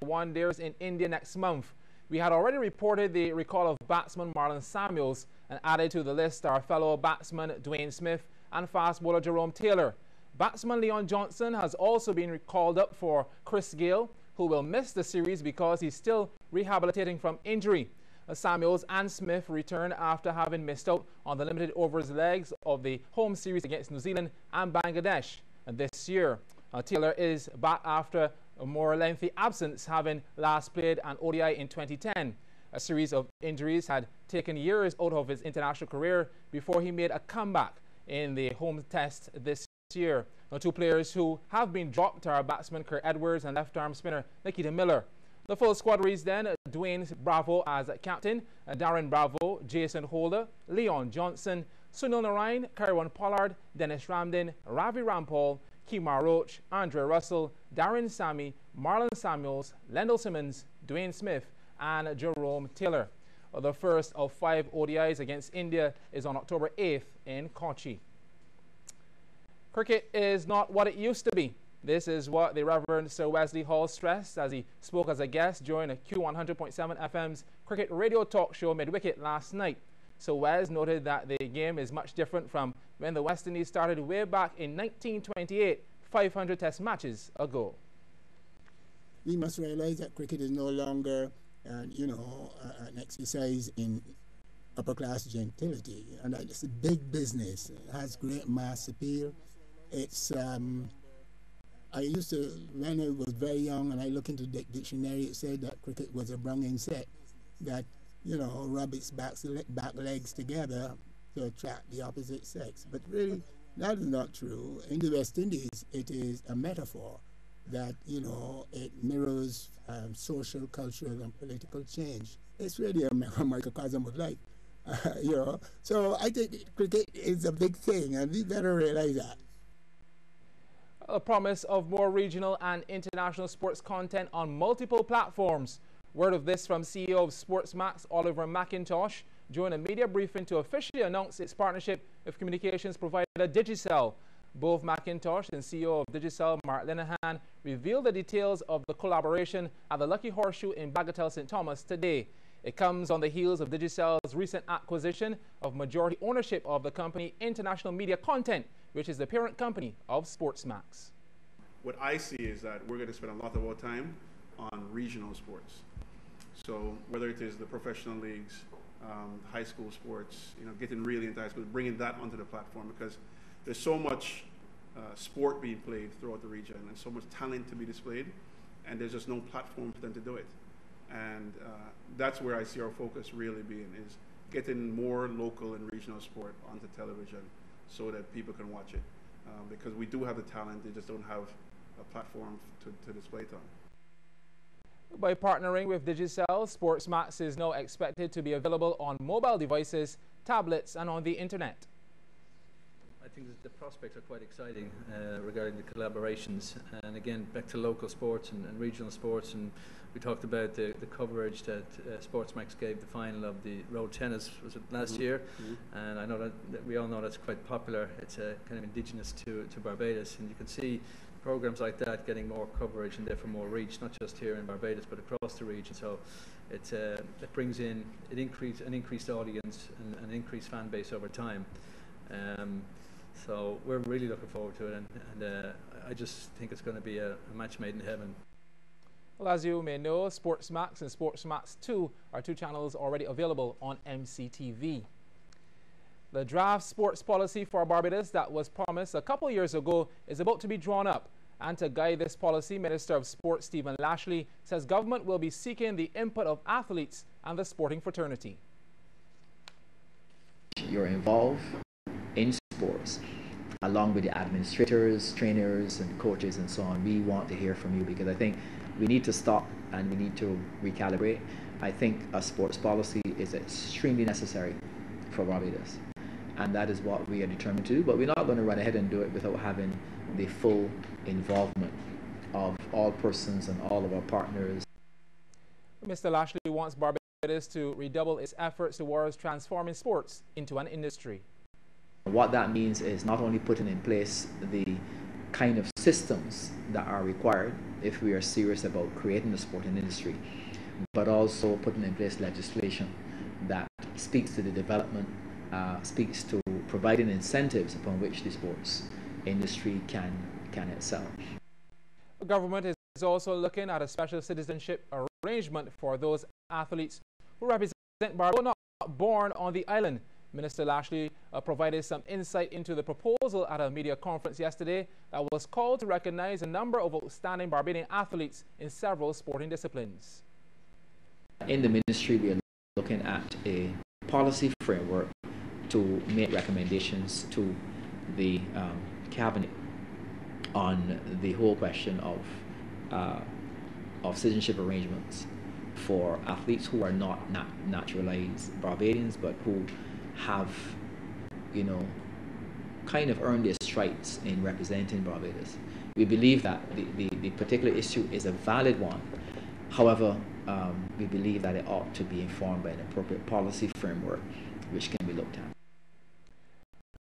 one-dayers in India next month. We had already reported the recall of batsman Marlon Samuels, and added to the list are fellow batsman Dwayne Smith and fast bowler Jerome Taylor. Batsman Leon Johnson has also been called up for Chris Gayle, who will miss the series because he's still rehabilitating from injury. Samuels and Smith return after having missed out on the limited overs legs of the home series against New Zealand and Bangladesh this year. Taylor is back after a more lengthy absence, having last played an ODI in 2010. A series of injuries had taken years out of his international career before he made a comeback in the home test this year. Now, two players who have been dropped are batsman Kurt Edwards and left-arm spinner Nikita Miller. The full squad reads then: Dwayne Bravo as captain, Darren Bravo, Jason Holder, Leon Johnson, Sunil Narayan, Kairon Pollard, Dennis Ramdin, Ravi Rampal, Kemar Roach, Andre Russell, Darren Sammy, Marlon Samuels, Lendl Simmons, Dwayne Smith, and Jerome Taylor. The first of 5 ODIs against India is on October 8th in Kochi. Cricket is not what it used to be. This is what the Reverend Sir Wesley Hall stressed as he spoke as a guest during a Q100.7 FM's cricket radio talk show Mid-Wicket last night. So Wes noted that the game is much different from when the West Indies started way back in 1928, 500 test matches ago. We must realize that cricket is no longer, an exercise in upper-class gentility, and that it's a big business. It has great mass appeal. It's I used to, when I was very young and I looked into the dictionary, it said that cricket was a brung insect that, rub its back legs together to attract the opposite sex. But really, that is not true. In the West Indies, it is a metaphor that, it mirrors social, cultural, and political change. It's really a microcosm of life, So I think cricket is a big thing, and we better realize that. A promise of more regional and international sports content on multiple platforms. Word of this from CEO of SportsMax, Oliver McIntosh, during a media briefing to officially announce its partnership with communications provider Digicel. Both McIntosh and CEO of Digicel, Mark Linehan, revealed the details of the collaboration at the Lucky Horseshoe in Bagatelle, St. Thomas today. It comes on the heels of Digicel's recent acquisition of majority ownership of the company International Media Content, which is the parent company of SportsMax. What I see is that we're going to spend a lot of our time on regional sports. So whether it is the professional leagues, high school sports, getting really into high school, bringing that onto the platform, because there's so much sport being played throughout the region and so much talent to be displayed, and there's just no platform for them to do it. And that's where I see our focus really being, is getting more local and regional sport onto television so that people can watch it. Because we do have the talent, they just don't have a platform to display it on. By partnering with Digicel, SportsMax is now expected to be available on mobile devices, tablets, and on the internet. I think the prospects are quite exciting regarding the collaborations, and again back to local sports and regional sports, and we talked about the coverage that SportsMax gave the final of the road tennis, was it last year? And I know that we all know that's quite popular. It's kind of indigenous to Barbados, and you can see programs like that getting more coverage and therefore more reach, not just here in Barbados but across the region. So it brings in an increased audience and an increased fan base over time. So we're really looking forward to it, and I just think it's going to be a match made in heaven. Well, as you may know, SportsMax and SportsMax 2 are 2 channels already available on MCTV. The draft sports policy for Barbados that was promised a couple years ago is about to be drawn up. And to guide this policy, Minister of Sports Stephen Lashley says government will be seeking the input of athletes and the sporting fraternity. You're involved in sports, along with the administrators, trainers, and coaches and so on. We want to hear from you, because I think we need to stop and we need to recalibrate. I think a sports policy is extremely necessary for Barbados, and that is what we are determined to do. But we're not going to run ahead and do it without having the full involvement of all persons and all of our partners. Mr. Lashley wants Barbados to redouble its efforts towards transforming sports into an industry. What that means is not only putting in place the kind of systems that are required if we are serious about creating the sporting industry, but also putting in place legislation that speaks to the development, speaks to providing incentives upon which the sports industry can excel. The government is also looking at a special citizenship arrangement for those athletes who represent Barbados not born on the island. Minister Lashley provided some insight into the proposal at a media conference yesterday that was called to recognize a number of outstanding Barbadian athletes in several sporting disciplines. In the ministry, we are looking at a policy framework to make recommendations to the cabinet on the whole question of citizenship arrangements for athletes who are not naturalized Barbadians, but who have, kind of earned their stripes in representing Barbados. We believe that the particular issue is a valid one. However, we believe that it ought to be informed by an appropriate policy framework which can be looked at.